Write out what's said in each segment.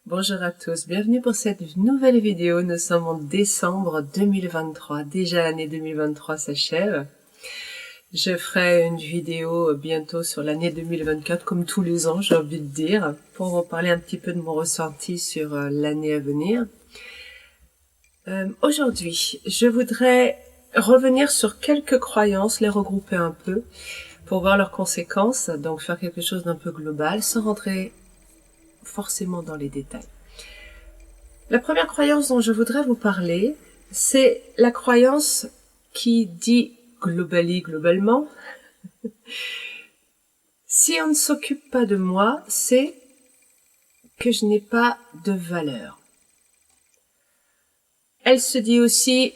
Bonjour à tous, bienvenue pour cette nouvelle vidéo. Nous sommes en décembre 2023, déjà l'année 2023 s'achève. Je ferai une vidéo bientôt sur l'année 2024, comme tous les ans, j'ai envie de dire, pour vous parler un petit peu de mon ressenti sur l'année à venir. Aujourd'hui, je voudrais revenir sur quelques croyances, les regrouper un peu, pour voir leurs conséquences, donc faire quelque chose d'un peu global, sans rentrer forcément dans les détails. La première croyance dont je voudrais vous parler, c'est la croyance qui dit globalement, si on ne s'occupe pas de moi, c'est que je n'ai pas de valeur. Elle se dit aussi,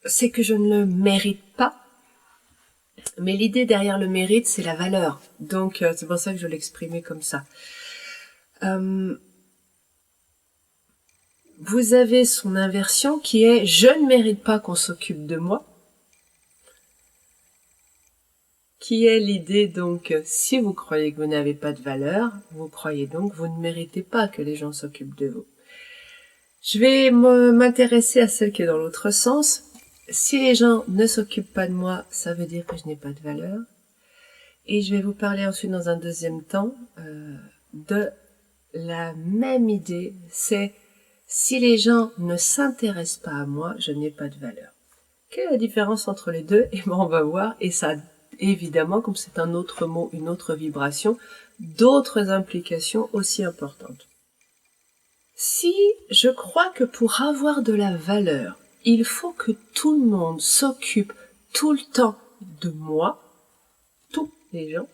c'est que je ne le mérite pas. Mais l'idée derrière le mérite, c'est la valeur. Donc, c'est pour ça que je l'exprimais comme ça. Vous avez son inversion qui est « je ne mérite pas qu'on s'occupe de moi », qui est l'idée donc, si vous croyez que vous n'avez pas de valeur, vous croyez donc que vous ne méritez pas que les gens s'occupent de vous. Je vais m'intéresser à celle qui est dans l'autre sens. Si les gens ne s'occupent pas de moi, ça veut dire que je n'ai pas de valeur. Et je vais vous parler ensuite dans un deuxième temps de la même idée, c'est si les gens ne s'intéressent pas à moi, je n'ai pas de valeur. Quelle est la différence entre les deux? Et ben on va voir, et ça évidemment, comme c'est un autre mot, une autre vibration, d'autres implications aussi importantes. Si je crois que pour avoir de la valeur, il faut que tout le monde s'occupe tout le temps de moi, tous les gens,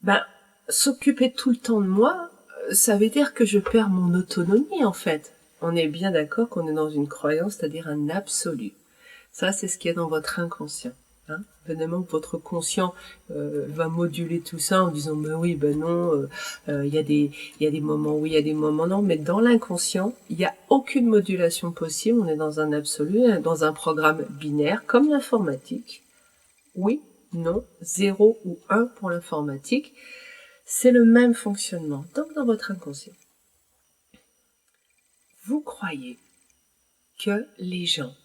ben, s'occuper tout le temps de moi, ça veut dire que je perds mon autonomie en fait. On est bien d'accord qu'on est dans une croyance, c'est-à-dire un absolu. Ça, c'est ce qui est dans votre inconscient. Hein. Évidemment que votre conscient va moduler tout ça en disant mais oui, ben non, il y a des moments oui, il y a des moments non, mais dans l'inconscient, il n'y a aucune modulation possible. On est dans un absolu, dans un programme binaire comme l'informatique. Oui, non, 0 ou 1 pour l'informatique. C'est le même fonctionnement. Donc dans votre inconscient, vous croyez que les gens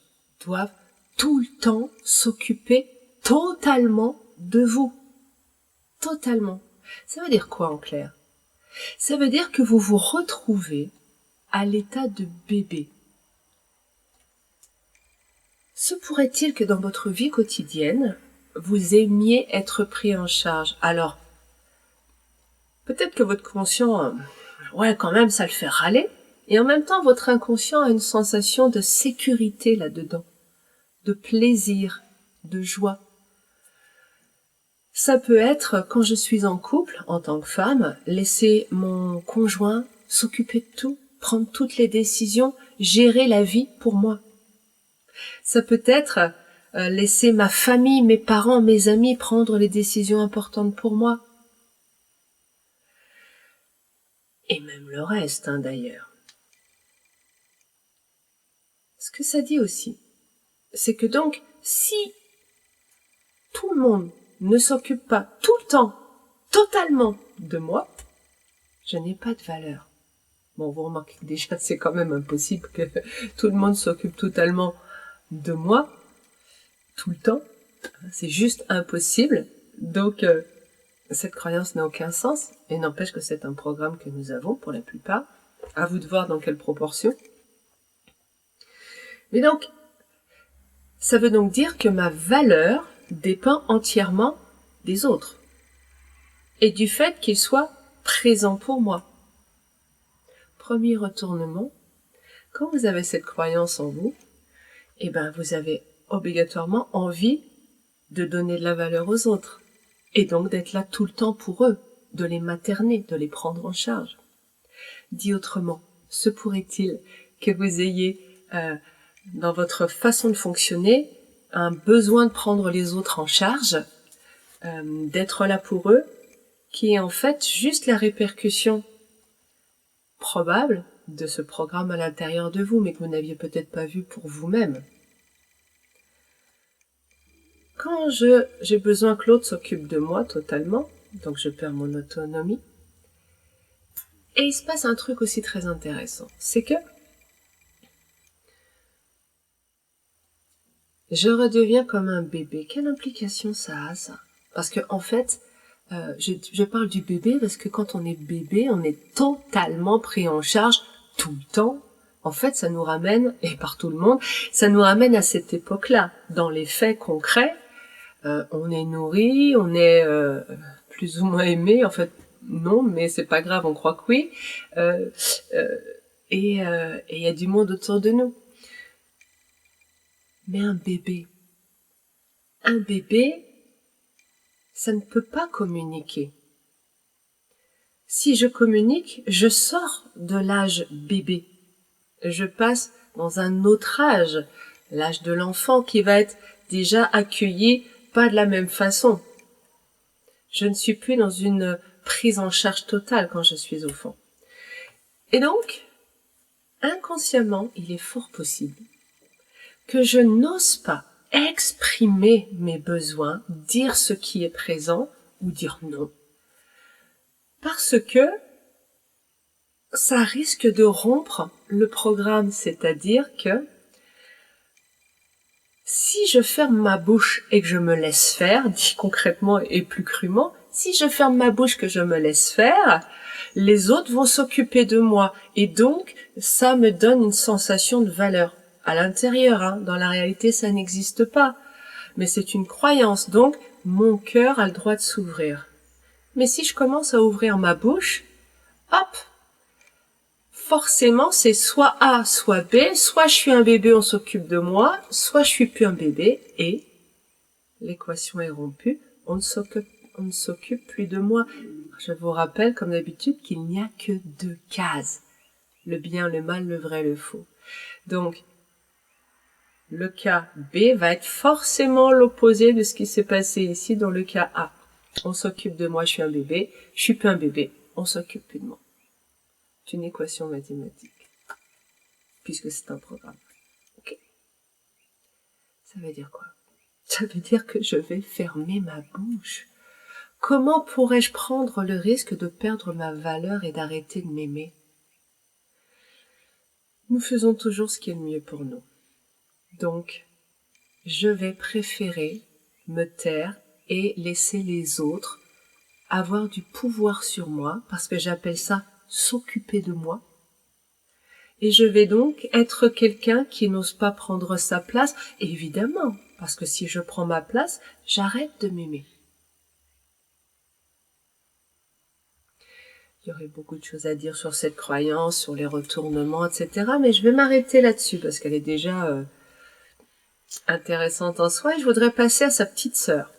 doivent tout le temps s'occuper totalement de vous. Totalement. Ça veut dire quoi en clair? Ça veut dire que vous vous retrouvez à l'état de bébé. Se pourrait-il que dans votre vie quotidienne, vous aimiez être pris en charge? Alors, peut-être que votre conscient, ouais quand même ça le fait râler, et en même temps votre inconscient a une sensation de sécurité là-dedans, de plaisir, de joie. Ça peut être, quand je suis en couple, en tant que femme, laisser mon conjoint s'occuper de tout, prendre toutes les décisions, gérer la vie pour moi. Ça peut être laisser ma famille, mes parents, mes amis prendre les décisions importantes pour moi. Et même le reste, hein, d'ailleurs. Ce que ça dit aussi, c'est que donc, si tout le monde ne s'occupe pas tout le temps, totalement de moi, je n'ai pas de valeur. Bon, vous remarquez que déjà, c'est quand même impossible que tout le monde s'occupe totalement de moi, tout le temps. C'est juste impossible. Donc, cette croyance n'a aucun sens, et n'empêche que c'est un programme que nous avons pour la plupart. À vous de voir dans quelle proportion. Mais donc, ça veut donc dire que ma valeur dépend entièrement des autres et du fait qu'ils soient présents pour moi. Premier retournement, quand vous avez cette croyance en vous, eh ben vous avez obligatoirement envie de donner de la valeur aux autres et donc d'être là tout le temps pour eux, de les materner, de les prendre en charge. Dit autrement, se pourrait-il que vous ayez dans votre façon de fonctionner un besoin de prendre les autres en charge, d'être là pour eux, qui est en fait juste la répercussion probable de ce programme à l'intérieur de vous, mais que vous n'aviez peut-être pas vu pour vous-même. Quand j'ai besoin que l'autre s'occupe de moi totalement, donc je perds mon autonomie, Et il se passe un truc aussi très intéressant, c'est que je redeviens comme un bébé. Quelle implication ça a, ça? Parce que en fait, je parle du bébé parce que quand on est bébé, on est totalement pris en charge tout le temps. En fait, ça nous ramène, et par tout le monde, ça nous ramène à cette époque-là. Dans les faits concrets, on est nourri, on est plus ou moins aimé. En fait, non, mais c'est pas grave, on croit que oui. Euh, euh, et il y a du monde autour de nous. Mais un bébé, ça ne peut pas communiquer. Si je communique, je sors de l'âge bébé. Je passe dans un autre âge, l'âge de l'enfant qui va être déjà accueilli pas de la même façon. Je ne suis plus dans une prise en charge totale quand je suis enfant. Et donc, inconsciemment, il est fort possible que je n'ose pas exprimer mes besoins, dire ce qui est présent ou dire non. Parce que ça risque de rompre le programme, c'est-à-dire que si je ferme ma bouche et que je me laisse faire, dit concrètement et plus crûment, si je ferme ma bouche que je me laisse faire, les autres vont s'occuper de moi et donc ça me donne une sensation de valeur. À l'intérieur, hein, dans la réalité ça n'existe pas, mais c'est une croyance, donc mon cœur a le droit de s'ouvrir. Mais si je commence à ouvrir ma bouche, hop, forcément c'est soit A, soit B, soit je suis un bébé, on s'occupe de moi, soit je suis plus un bébé et l'équation est rompue, on ne s'occupe plus de moi. Je vous rappelle, comme d'habitude, qu'il n'y a que 2 cases. Le bien, le mal, le vrai, le faux. Donc, le cas B va être forcément l'opposé de ce qui s'est passé ici dans le cas A. On s'occupe de moi, je suis un bébé, je suis plus un bébé, on s'occupe plus de moi. C'est une équation mathématique, puisque c'est un programme. Ok. Ça veut dire quoi? Ça veut dire que je vais fermer ma bouche. Comment pourrais-je prendre le risque de perdre ma valeur et d'arrêter de m'aimer? Nous faisons toujours ce qui est le mieux pour nous. Donc, je vais préférer me taire et laisser les autres avoir du pouvoir sur moi, parce que j'appelle ça s'occuper de moi. Et je vais donc être quelqu'un qui n'ose pas prendre sa place, évidemment, parce que si je prends ma place, j'arrête de m'aimer. Il y aurait beaucoup de choses à dire sur cette croyance, sur les retournements, etc. Mais je vais m'arrêter là-dessus parce qu'elle est déjà intéressante en soi et je voudrais passer à sa petite sœur.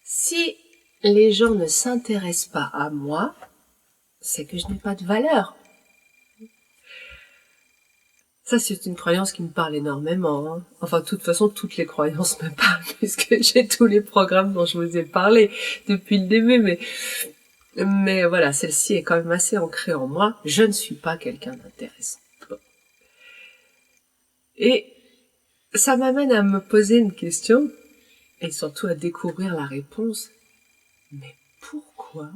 Si les gens ne s'intéressent pas à moi, c'est que je n'ai pas de valeur. Ça, c'est une croyance qui me parle énormément. Hein. Enfin, de toute façon, toutes les croyances me parlent puisque j'ai tous les programmes dont je vous ai parlé depuis le début. Mais voilà, celle-ci est quand même assez ancrée en moi. Je ne suis pas quelqu'un d'intéressant. Bon. Et ça m'amène à me poser une question et surtout à découvrir la réponse. Mais pourquoi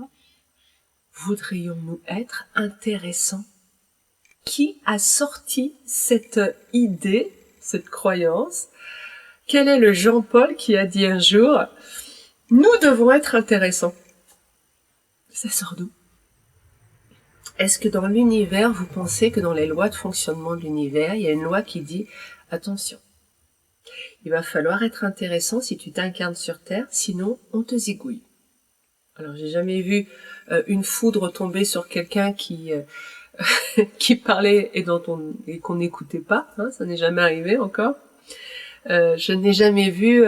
voudrions-nous être intéressants? Qui a sorti cette idée, cette croyance? Quel est le Jean-Paul qui a dit un jour « Nous devons être intéressants » Ça sort d'où? Est-ce que dans l'univers, vous pensez que dans les lois de fonctionnement de l'univers, il y a une loi qui dit « Attention, il va falloir être intéressant si tu t'incarnes sur Terre, sinon on te zigouille. » Alors, j'ai jamais vu une foudre tomber sur quelqu'un qui qui parlait et qu'on n'écoutait pas, hein, ça n'est jamais arrivé encore. Je n'ai jamais vu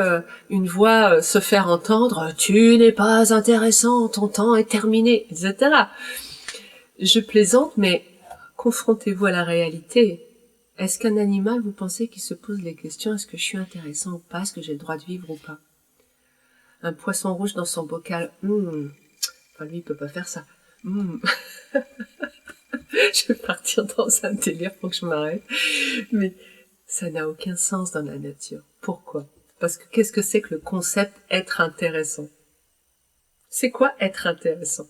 une voix se faire entendre « Tu n'es pas intéressant, ton temps est terminé », etc. Je plaisante, mais confrontez-vous à la réalité. Est-ce qu'un animal, vous pensez qu'il se pose les questions « Est-ce que je suis intéressant ou pas? Est-ce que j'ai le droit de vivre ou pas ?» Un poisson rouge dans son bocal, enfin lui il peut pas faire ça. Je vais partir dans un délire pour que je m'arrête. Mais ça n'a aucun sens dans la nature. Pourquoi? Parce que qu'est-ce que c'est que le concept être intéressant? C'est quoi être intéressant?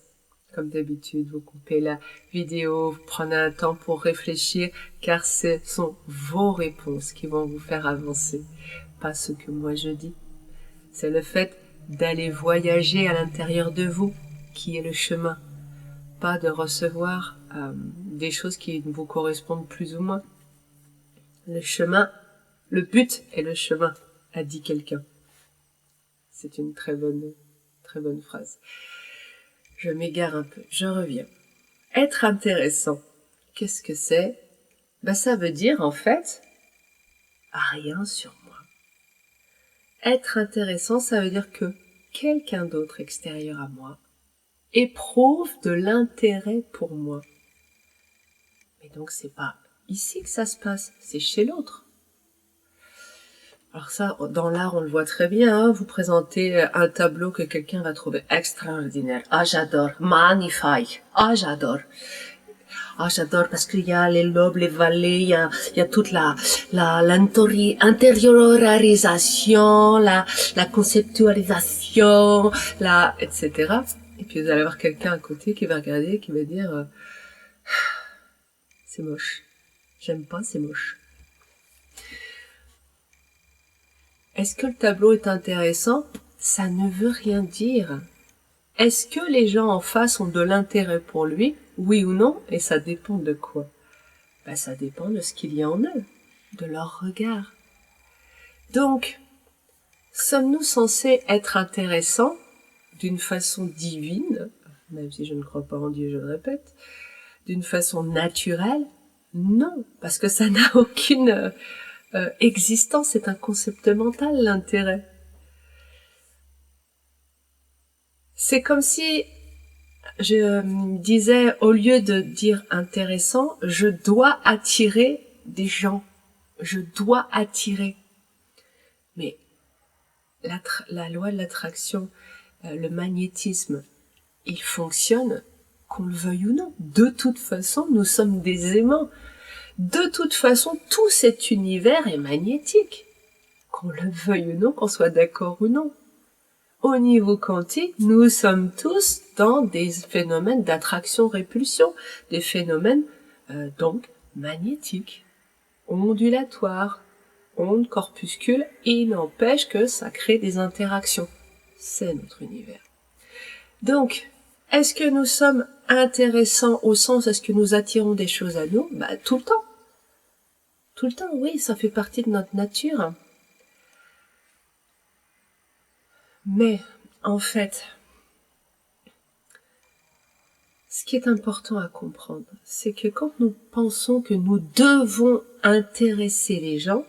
Comme d'habitude, vous coupez la vidéo, vous prenez un temps pour réfléchir, car ce sont vos réponses qui vont vous faire avancer, pas ce que moi je dis. C'est le fait d'aller voyager à l'intérieur de vous qui est le chemin, pas de recevoir des choses qui vous correspondent plus ou moins. Le chemin, le but est le chemin, a dit quelqu'un. C'est une très bonne phrase. Je m'égare un peu, je reviens. Être intéressant, qu'est-ce que c'est? Ça veut dire en fait rien sur moi. Être intéressant, ça veut dire que quelqu'un d'autre extérieur à moi éprouve de l'intérêt pour moi. Mais donc c'est pas ici que ça se passe, c'est chez l'autre. Alors ça, dans l'art, on le voit très bien, hein. Vous présentez un tableau que quelqu'un va trouver extraordinaire. Ah, j'adore. Magnifique. Ah, j'adore. Ah, j'adore parce qu'il y a les lobes, les vallées, il y a toute l'intériorisation, la conceptualisation, etc. Et puis vous allez avoir quelqu'un à côté qui va regarder, qui va dire, c'est moche. J'aime pas, c'est moche. Est-ce que le tableau est intéressant? Ça ne veut rien dire. Est-ce que les gens en face ont de l'intérêt pour lui? Oui ou non? Et ça dépend de quoi? Ça dépend de ce qu'il y a en eux, de leur regard. Donc, sommes-nous censés être intéressants d'une façon divine, même si je ne crois pas en Dieu, je le répète, d'une façon naturelle? Non, parce que ça n'a aucune existence, c'est un concept mental, l'intérêt. C'est comme si je disais, au lieu de dire intéressant, je dois attirer des gens. Je dois attirer. Mais la loi de l'attraction, le magnétisme, il fonctionne qu'on le veuille ou non. De toute façon, nous sommes des aimants. De toute façon, tout cet univers est magnétique. Qu'on le veuille ou non, qu'on soit d'accord ou non. Au niveau quantique, nous sommes tous dans des phénomènes d'attraction-répulsion, des phénomènes donc magnétiques, ondulatoires, ondes, corpuscules, et il n'empêche que ça crée des interactions. C'est notre univers. Donc, est-ce que nous sommes intéressants au sens, est-ce que nous attirons des choses à nous? Tout le temps. Tout le temps, oui, ça fait partie de notre nature. Mais, en fait, ce qui est important à comprendre, c'est que quand nous pensons que nous devons intéresser les gens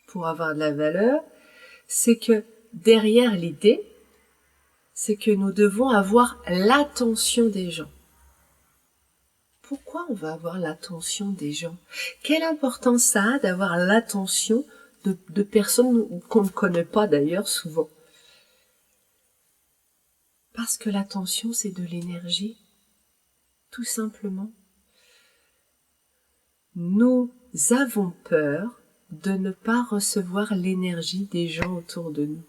pour avoir de la valeur, c'est que derrière l'idée, c'est que nous devons avoir l'attention des gens. Pourquoi on va avoir l'attention des gens? Quelle importance ça a d'avoir l'attention de personnes qu'on ne connaît pas d'ailleurs souvent? Parce que l'attention, c'est de l'énergie. Tout simplement. Nous avons peur de ne pas recevoir l'énergie des gens autour de nous.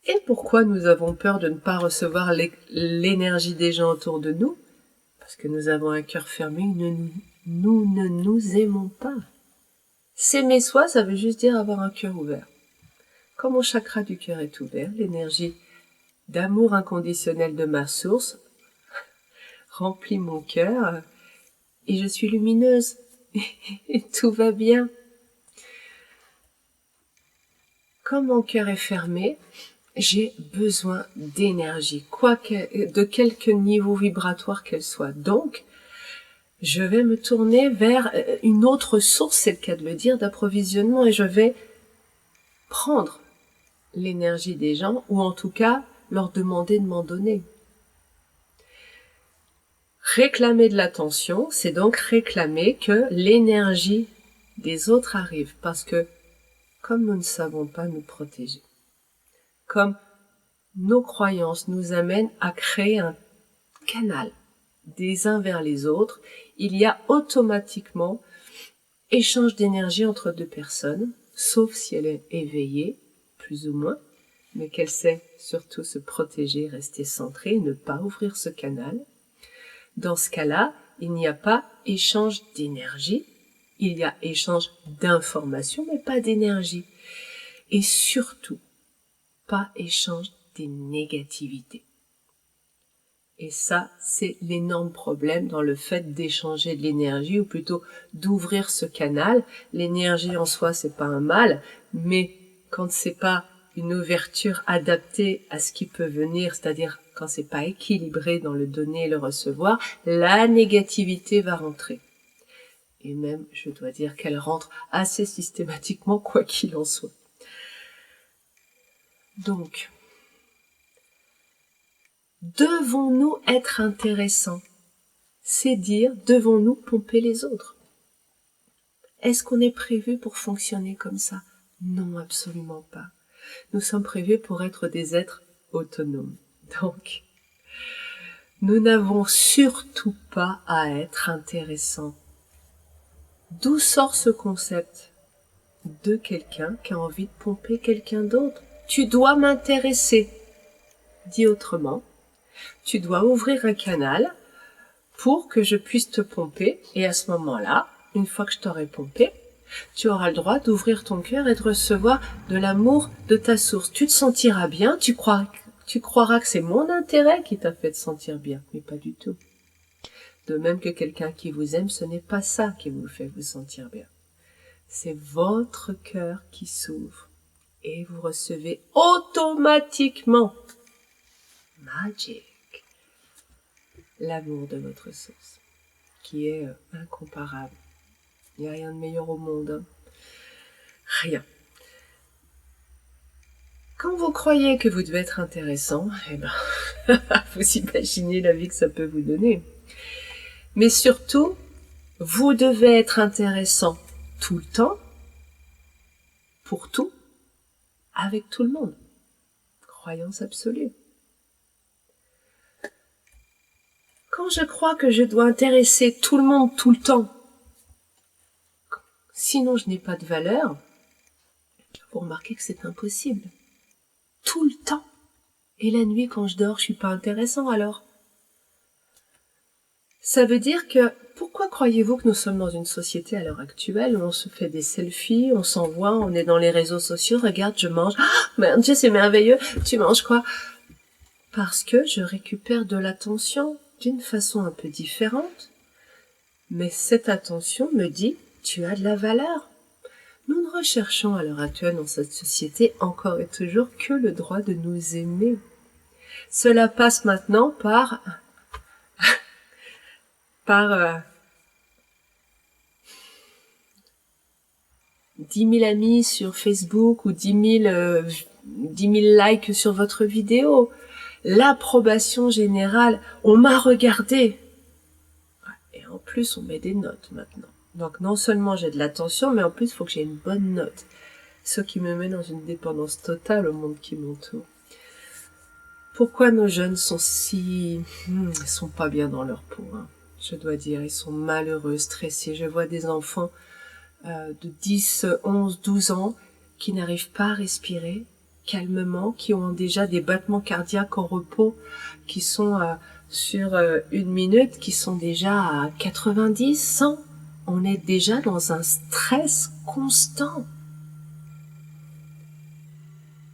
Et pourquoi nous avons peur de ne pas recevoir l'énergie des gens autour de nous? Parce que nous avons un cœur fermé, nous ne nous aimons pas. S'aimer soi, ça veut juste dire avoir un cœur ouvert. Quand mon chakra du cœur est ouvert, l'énergie d'amour inconditionnel de ma source remplit mon cœur et je suis lumineuse et tout va bien. Quand mon cœur est fermé, j'ai besoin d'énergie, de quelque niveau vibratoire qu'elle soit. Donc, je vais me tourner vers une autre source, c'est le cas de le dire, d'approvisionnement et je vais prendre l'énergie des gens ou en tout cas leur demander de m'en donner. Réclamer de l'attention, c'est donc réclamer que l'énergie des autres arrive parce que comme nous ne savons pas nous protéger, comme nos croyances nous amènent à créer un canal des uns vers les autres, il y a automatiquement échange d'énergie entre deux personnes, sauf si elle est éveillée, plus ou moins, mais qu'elle sait surtout se protéger, rester centrée, ne pas ouvrir ce canal. Dans ce cas-là, il n'y a pas échange d'énergie, il y a échange d'informations, mais pas d'énergie. Et surtout, pas échange des négativités. Et ça, c'est l'énorme problème dans le fait d'échanger de l'énergie, ou plutôt d'ouvrir ce canal. L'énergie en soi, c'est pas un mal, mais quand c'est pas une ouverture adaptée à ce qui peut venir, c'est-à-dire quand c'est pas équilibré dans le donner et le recevoir, la négativité va rentrer. Et même, je dois dire qu'elle rentre assez systématiquement, quoi qu'il en soit. Donc, devons-nous être intéressants? C'est dire, devons-nous pomper les autres? Est-ce qu'on est prévu pour fonctionner comme ça? Non, absolument pas. Nous sommes prévus pour être des êtres autonomes. Donc, nous n'avons surtout pas à être intéressants. D'où sort ce concept de quelqu'un qui a envie de pomper quelqu'un d'autre? Tu dois m'intéresser. Dit autrement, tu dois ouvrir un canal pour que je puisse te pomper, et à ce moment-là, une fois que je t'aurai pompé, tu auras le droit d'ouvrir ton cœur et de recevoir de l'amour de ta source. Tu te sentiras bien, tu croiras que c'est mon intérêt qui t'a fait te sentir bien, mais pas du tout. De même que quelqu'un qui vous aime, ce n'est pas ça qui vous fait vous sentir bien. C'est votre cœur qui s'ouvre et vous recevez automatiquement magic l'amour de votre source, qui est incomparable. Il n'y a rien de meilleur au monde. Hein. Rien. Quand vous croyez que vous devez être intéressant, eh ben, vous imaginez la vie que ça peut vous donner. Mais surtout, vous devez être intéressant tout le temps, pour tout, avec tout le monde. Croyance absolue. Quand je crois que je dois intéresser tout le monde tout le temps, sinon je n'ai pas de valeur, vous remarquez que c'est impossible. Tout le temps. Et la nuit, quand je dors, je suis pas intéressant alors. Ça veut dire que, pourquoi croyez-vous que nous sommes dans une société à l'heure actuelle où on se fait des selfies, on s'envoie, on est dans les réseaux sociaux, regarde, je mange, ah, mon Dieu, c'est merveilleux, tu manges quoi? Parce que je récupère de l'attention d'une façon un peu différente, mais cette attention me dit, tu as de la valeur. Nous ne recherchons à l'heure actuelle dans cette société encore et toujours que le droit de nous aimer. Cela passe maintenant par 10 000 amis sur Facebook ou 10 000 likes sur votre vidéo. L'approbation générale, on m'a regardé. Et en plus, on met des notes maintenant. Donc non seulement j'ai de l'attention, mais en plus, il faut que j'ai une bonne note. Ce qui me met dans une dépendance totale au monde qui m'entoure. Pourquoi nos jeunes sont ils sont pas bien dans leur peau, hein. Je dois dire, ils sont malheureux, stressés. Je vois des enfants de 10, 11, 12 ans qui n'arrivent pas à respirer calmement, qui ont déjà des battements cardiaques en repos, qui sont sur 1 minute, qui sont déjà à 90, 100. On est déjà dans un stress constant.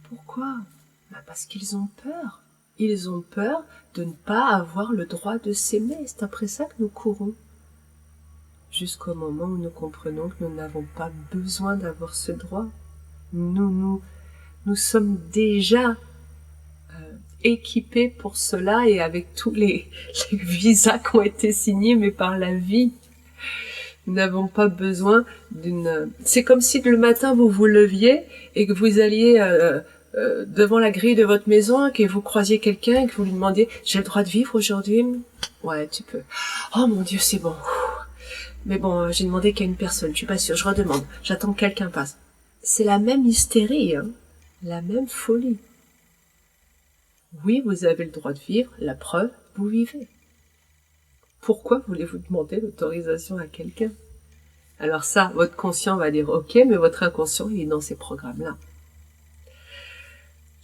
Pourquoi? Parce qu'ils ont peur. Ils ont peur de ne pas avoir le droit de s'aimer. C'est après ça que nous courons. Jusqu'au moment où nous comprenons que nous n'avons pas besoin d'avoir ce droit. Nous sommes déjà équipés pour cela et avec tous les visas qui ont été signés, mais par la vie. Nous n'avons pas besoin d'une... C'est comme si le matin vous vous leviez et que vous alliez devant la grille de votre maison et que vous croisiez quelqu'un et que vous lui demandiez « J'ai le droit de vivre aujourd'hui ?» Ouais, tu peux. « Oh mon Dieu, c'est bon. » Mais bon, j'ai demandé qu'à une personne, je suis pas sûre, je redemande, j'attends que quelqu'un passe. C'est la même hystérie, hein, la même folie. Oui, vous avez le droit de vivre, la preuve, vous vivez. Pourquoi voulez-vous demander l'autorisation à quelqu'un? Alors ça, votre conscient va dire ok, mais votre inconscient, il est dans ces programmes-là.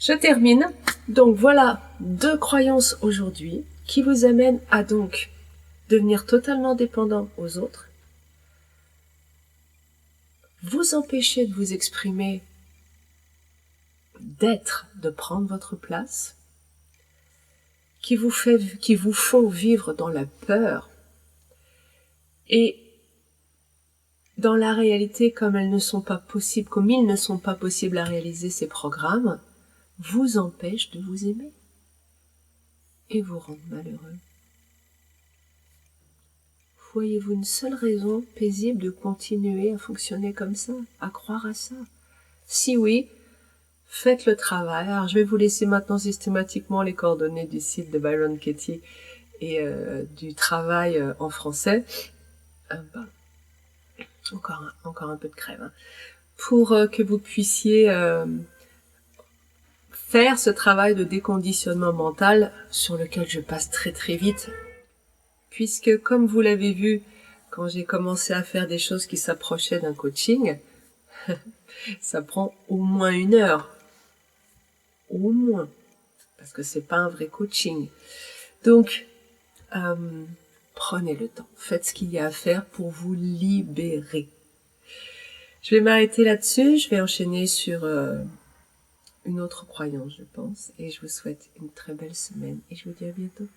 Je termine. Donc voilà 2 croyances aujourd'hui qui vous amènent à donc devenir totalement dépendant aux autres, vous empêcher de vous exprimer, d'être, de prendre votre place, qui vous font vivre dans la peur et dans la réalité comme ils ne sont pas possibles à réaliser ces programmes, vous empêchent de vous aimer et vous rendent malheureux. Voyez-vous une seule raison paisible de continuer à fonctionner comme ça, à croire à ça? Si oui, faites le travail. Alors, je vais vous laisser maintenant systématiquement les coordonnées du site de Byron Katie et du travail en français. Encore un peu de crème. Hein. Pour que vous puissiez faire ce travail de déconditionnement mental sur lequel je passe très très vite. Puisque, comme vous l'avez vu, quand j'ai commencé à faire des choses qui s'approchaient d'un coaching, ça prend au moins 1 heure. Au moins. Parce que c'est pas un vrai coaching. Donc, prenez le temps. Faites ce qu'il y a à faire pour vous libérer. Je vais m'arrêter là-dessus. Je vais enchaîner sur une autre croyance, je pense. Et je vous souhaite une très belle semaine. Et je vous dis à bientôt.